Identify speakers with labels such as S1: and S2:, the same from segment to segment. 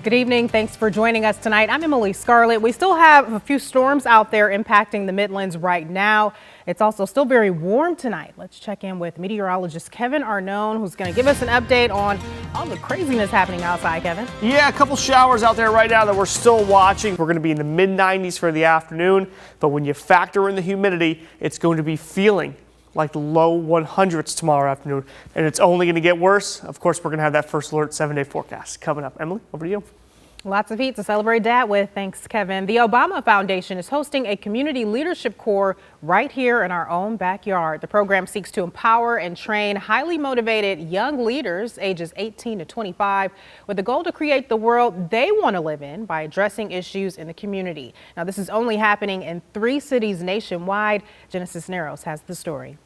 S1: Good evening. Thanks for joining us tonight. I'm Emily Scarlett. We still have a few storms out there impacting the Midlands right now. It's also still very warm tonight. Let's check in with meteorologist Kevin Arnone, who's going to give us an update on all the craziness happening outside. Kevin?
S2: Yeah, a couple showers out there right now that we're still watching. We're going to be in the mid-90s for the afternoon, but when you factor in the humidity, it's going to be feeling like the low 100s tomorrow afternoon, and it's only going to get worse. Of course, we're going to have that first alert 7-day forecast coming up. Emily, over to you.
S1: Lots of heat to celebrate that with. Thanks, Kevin. The Obama Foundation is hosting a community leadership corps right here in our own backyard. The program seeks to empower and train highly motivated young leaders ages 18 to 25 with the goal to create the world they want to live in by addressing issues in the community. Now, this is only happening in 3 cities nationwide. Genesis Narrows has the story.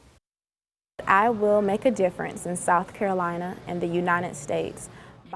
S3: I will make a difference in South Carolina and the United States.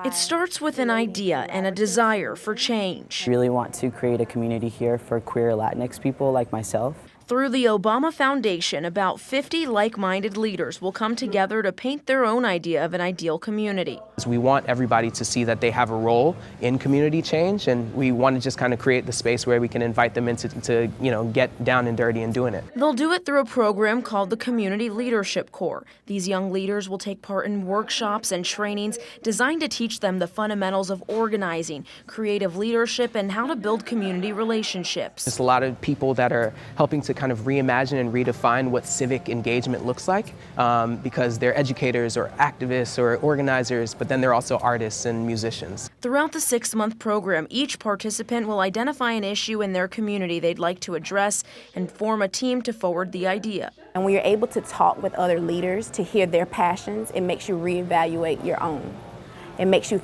S4: It starts with an idea and a desire for change.
S5: I really want to create a community here for queer Latinx people like myself.
S4: Through the Obama Foundation, about 50 like-minded leaders will come together to paint their own idea of an ideal community.
S6: We want everybody to see that they have a role in community change, and we want to just kind of create the space where we can invite them into get down and dirty and doing it.
S4: They'll do it through a program called the Community Leadership Corps. These young leaders will take part in workshops and trainings designed to teach them the fundamentals of organizing, creative leadership, and how to build community relationships.
S6: There's a lot of people that are helping to kind of reimagine and redefine what civic engagement looks like because they're educators or activists or organizers, but then they're also artists and musicians.
S4: Throughout the 6-month program, each participant will identify an issue in their community they'd like to address and form a team to forward the idea.
S3: And when you're able to talk with other leaders to hear their passions, it makes you reevaluate your own. It makes you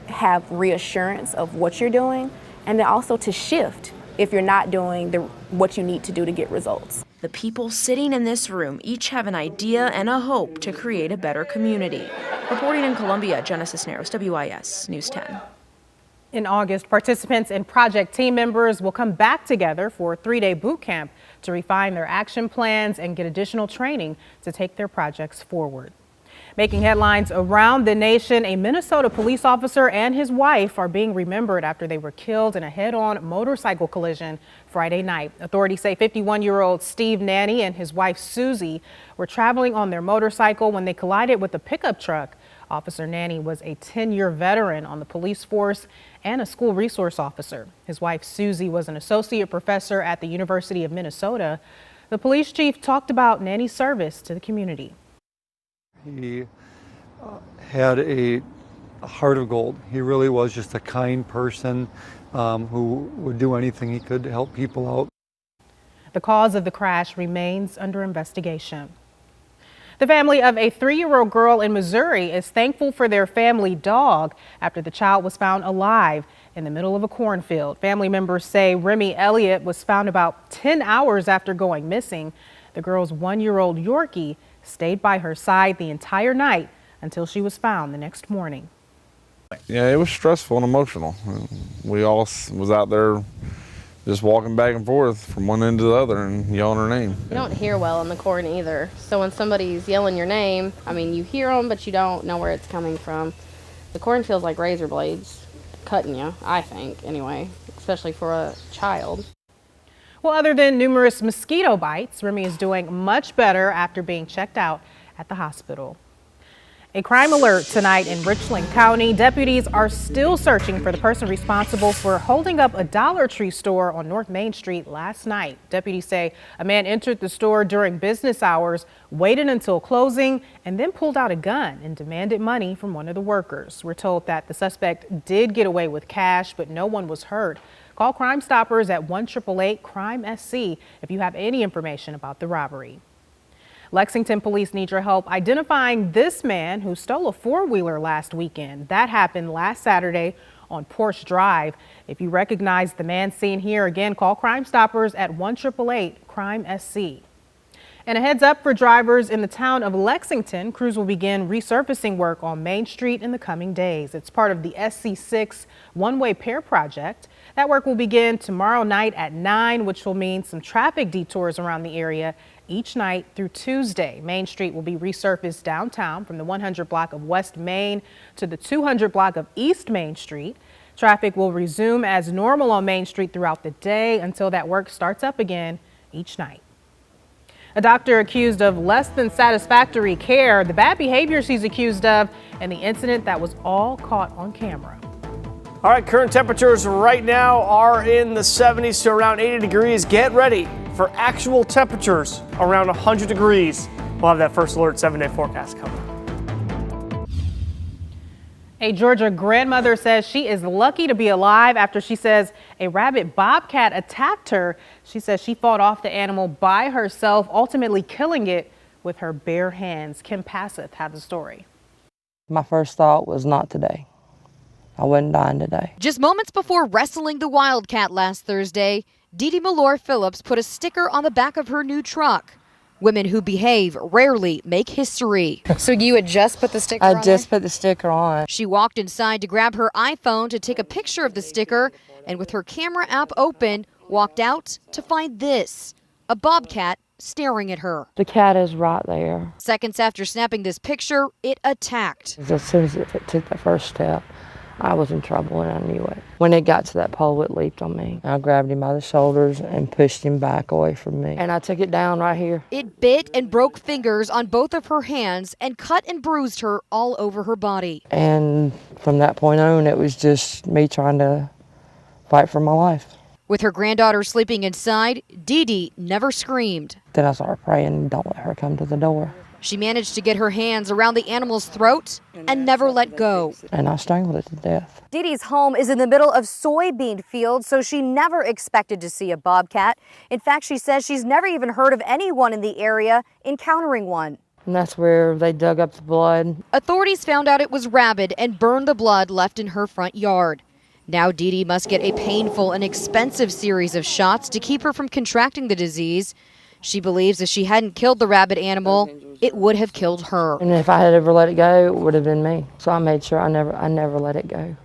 S3: have reassurance of what you're doing, and then also to shift if you're not doing what you need to do to get results.
S4: The people sitting in this room each have an idea and a hope to create a better community. Reporting in Columbia, Genesis Narrows, WIS News 10.
S1: In August, participants and project team members will come back together for a 3-day boot camp to refine their action plans and get additional training to take their projects forward. Making headlines around the nation, a Minnesota police officer and his wife are being remembered after they were killed in a head-on motorcycle collision Friday night. Authorities say 51-year-old Steve Nanny and his wife Susie were traveling on their motorcycle when they collided with a pickup truck. Officer Nanny was a 10-year veteran on the police force and a school resource officer. His wife Susie was an associate professor at the University of Minnesota. The police chief talked about Nanny's service to the community.
S7: He had a heart of gold. He really was just a kind person who would do anything he could to help people out.
S1: The cause of the crash remains under investigation. The family of a 3-year-old girl in Missouri is thankful for their family dog after the child was found alive in the middle of a cornfield. Family members say Remy Elliott was found about 10 hours after going missing. The girl's 1-year-old Yorkie stayed by her side the entire night until she was found the next morning.
S8: Yeah, it was stressful and emotional. We all was out there just walking back and forth from one end to the other and yelling her name.
S9: You don't hear well in the corn either. So when somebody's yelling your name, I mean, you hear them, but you don't know where it's coming from. The corn feels like razor blades cutting you, I think, anyway, especially for a child.
S1: Well, other than numerous mosquito bites, Remy is doing much better after being checked out at the hospital. A crime alert tonight in Richland County. Deputies are still searching for the person responsible for holding up a Dollar Tree store on North Main Street last night. Deputies say a man entered the store during business hours, waited until closing, and then pulled out a gun and demanded money from one of the workers. We're told that the suspect did get away with cash, but no one was hurt. Call Crime Stoppers at 1-888-CRIME-SC if you have any information about the robbery. Lexington police need your help identifying this man who stole a 4-wheeler last weekend. That happened last Saturday on Porsche Drive. If you recognize the man seen here, again, call Crime Stoppers at 1-888-CRIME-SC. And a heads up for drivers in the town of Lexington. Crews will begin resurfacing work on Main Street in the coming days. It's part of the SC6 one-way pair project. That work will begin tomorrow night at 9, which will mean some traffic detours around the area each night through Tuesday. Main Street will be resurfaced downtown from the 100 block of West Main to the 200 block of East Main Street. Traffic will resume as normal on Main Street throughout the day until that work starts up again each night. A doctor accused of less than satisfactory care, the bad behavior she's accused of, and the incident that was all caught on camera.
S2: All right, current temperatures right now are in the 70s to around 80 degrees. Get ready for actual temperatures around 100 degrees. We'll have that first alert 7-day forecast coming.
S1: A Georgia grandmother says she is lucky to be alive after she says a rabid bobcat attacked her. She says she fought off the animal by herself, ultimately killing it with her bare hands. Kim Passeth had the story.
S10: My first thought was not today. I wasn't dying today.
S11: Just moments before wrestling the wildcat last Thursday, Dee Dee Malloy Phillips put a sticker on the back of her new truck. Women who behave rarely make history.
S12: So you had just put the sticker on?
S10: I just put the sticker on.
S11: She walked inside to grab her iPhone to take a picture of the sticker, and with her camera app open, walked out to find this, a bobcat staring at her.
S10: The cat is right there.
S11: Seconds after snapping this picture, it attacked.
S10: As soon as it took the first step, I was in trouble and I knew it. When it got to that pole, it leaped on me. I grabbed him by the shoulders and pushed him back away from me. And I took it down right here.
S11: It bit and broke fingers on both of her hands and cut and bruised her all over her body.
S10: And from that point on, it was just me trying to fight for my life.
S11: With her granddaughter sleeping inside, Dee Dee never screamed.
S10: Then I started praying, don't let her come to the door.
S11: She managed to get her hands around the animal's throat and never let go.
S10: And I strangled it to death.
S13: Dee Dee's home is in the middle of soybean fields, so she never expected to see a bobcat. In fact, she says she's never even heard of anyone in the area encountering one.
S10: And that's where they dug up the blood.
S11: Authorities found out it was rabid and burned the blood left in her front yard. Now Dee Dee must get a painful and expensive series of shots to keep her from contracting the disease. She believes if she hadn't killed the rabid animal, it would have killed her.
S10: And if I had ever let it go, it would have been me. So I made sure I never let it go.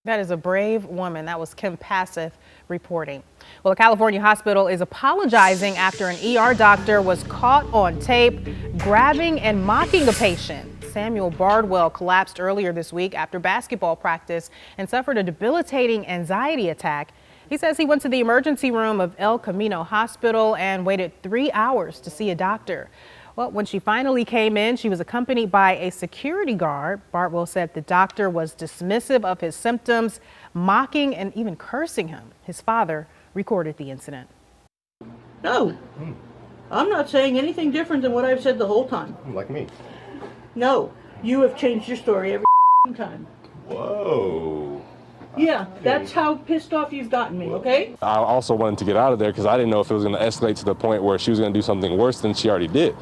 S1: That is a brave woman. That was Kim Passeth reporting. Well, a California hospital is apologizing after an ER doctor was caught on tape grabbing and mocking a patient. Samuel Bardwell collapsed earlier this week after basketball practice and suffered a debilitating anxiety attack. He says he went to the emergency room of El Camino Hospital and waited 3 hours to see a doctor. Well, when she finally came in, she was accompanied by a security guard. Bardwell said the doctor was dismissive of his symptoms, mocking and even cursing him. His father recorded the incident.
S14: No, I'm not saying anything different than what I've said the whole time.
S15: Like me.
S14: No, you have changed your story every time.
S15: Whoa.
S14: Yeah, that's how pissed off you've gotten me, okay?
S15: I also wanted to get out of there because I didn't know if it was going to escalate to the point where she was going to do something worse than she already did.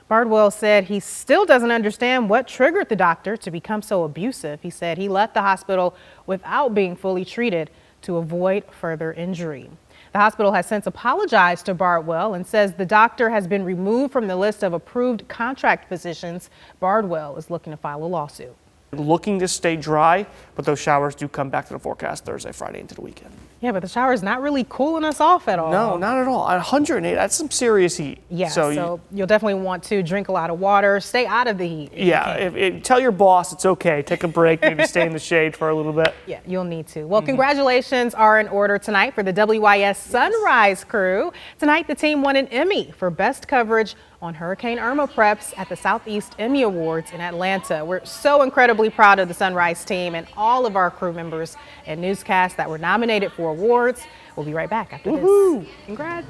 S1: Bardwell said he still doesn't understand what triggered the doctor to become so abusive. He said he left the hospital without being fully treated to avoid further injury. The hospital has since apologized to Bardwell and says the doctor has been removed from the list of approved contract physicians. Bardwell is looking to file a lawsuit.
S2: Looking to stay dry, but those showers do come back to the forecast Thursday, Friday into the weekend.
S1: Yeah, but the shower is not really cooling us off at all.
S2: No, not at all. At 108, that's some serious heat.
S1: Yeah, so you'll definitely want to drink a lot of water, stay out of the heat.
S2: Yeah, tell your boss it's okay. Take a break, maybe stay in the shade for a little bit.
S1: Yeah, you'll need to. Well, congratulations are in order tonight for the WIS Sunrise crew. Tonight, the team won an Emmy for best coverage on Hurricane Irma preps at the Southeast Emmy Awards in Atlanta. We're so incredibly proud of the Sunrise team and all of our crew members and newscasts that were nominated for awards. We'll be right back after this. Congrats.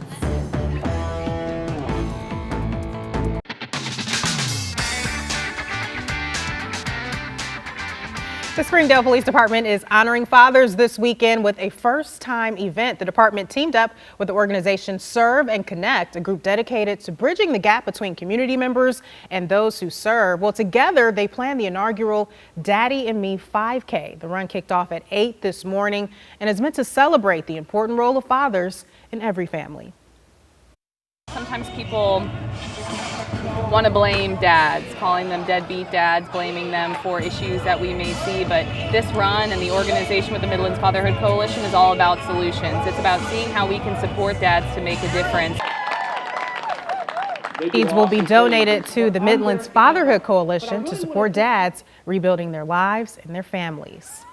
S1: The Springdale Police Department is honoring fathers this weekend with a first-time event. The department teamed up with the organization Serve and Connect, a group dedicated to bridging the gap between community members and those who serve. Well, together they planned the inaugural Daddy and Me 5K. The run kicked off at 8 this morning and is meant to celebrate the important role of fathers in every family.
S16: Sometimes people want to blame dads, calling them deadbeat dads, blaming them for issues that we may see, but this run and the organization with the Midlands Fatherhood Coalition is all about solutions. It's about seeing how we can support dads to make a difference.
S1: Proceeds will be donated to the Midlands Fatherhood Coalition to support dads rebuilding their lives and their families.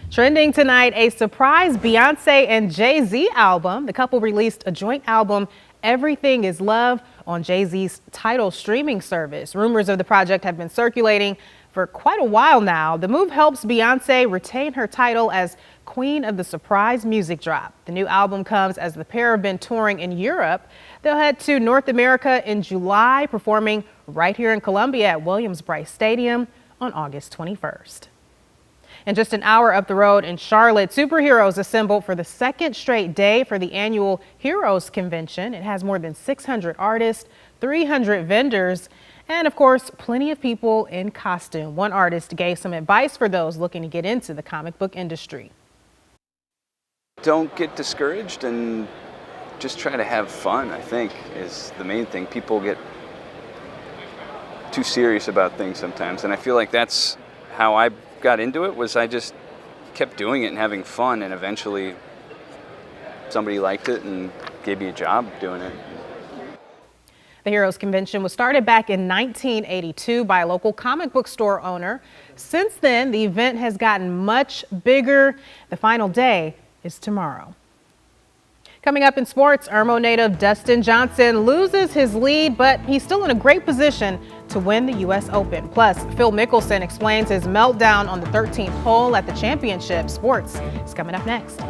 S1: Trending tonight, a surprise Beyonce and Jay-Z album. The couple released a joint album, Everything Is Love, on Jay-Z's Tidal streaming service. Rumors of the project have been circulating for quite a while now. The move helps Beyonce retain her title as Queen of the Surprise Music Drop. The new album comes as the pair have been touring in Europe. They'll head to North America in July, performing right here in Columbia at Williams-Brice Stadium on August 21st. And just an hour up the road in Charlotte, superheroes assembled for the second straight day for the annual Heroes Convention. It has more than 600 artists, 300 vendors, and of course, plenty of people in costume. One artist gave some advice for those looking to get into the comic book industry.
S17: Don't get discouraged and just try to have fun, I think, is the main thing. People get too serious about things sometimes, and I feel like that's how I got into it, was I just kept doing it and having fun, and eventually somebody liked it and gave me a job doing it.
S1: The Heroes Convention was started back in 1982 by a local comic book store owner. Since then, the event has gotten much bigger. The final day is tomorrow. Coming up in sports, Irmo native Dustin Johnson loses his lead, but he's still in a great position to win the U.S. Open. Plus, Phil Mickelson explains his meltdown on the 13th hole at the championship. Sports is coming up next.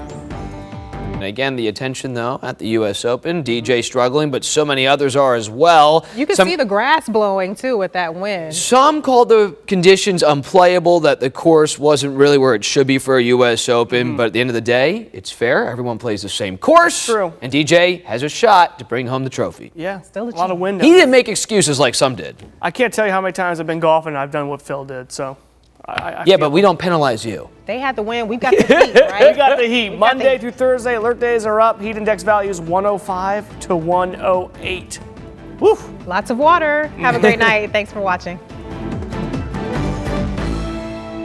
S18: And again, the attention, though, at the U.S. Open. DJ struggling, but so many others are as well.
S1: You can see the grass blowing, too, with that wind.
S18: Some called the conditions unplayable, that the course wasn't really where it should be for a U.S. Open. But at the end of the day, it's fair. Everyone plays the same course.
S2: True.
S18: And DJ has a shot to bring home the trophy.
S2: Yeah,
S1: still
S2: a lot of wind.
S18: He didn't make excuses like some did.
S2: I can't tell you how many times I've been golfing and I've done what Phil did, so.
S18: Yeah, but we don't penalize you.
S1: They had the win. We've got the heat, right?
S2: We got the heat. Monday through Thursday, alert days are up. Heat index values 105 to 108. Woo!
S1: Lots of water. Have a great night. Thanks for watching.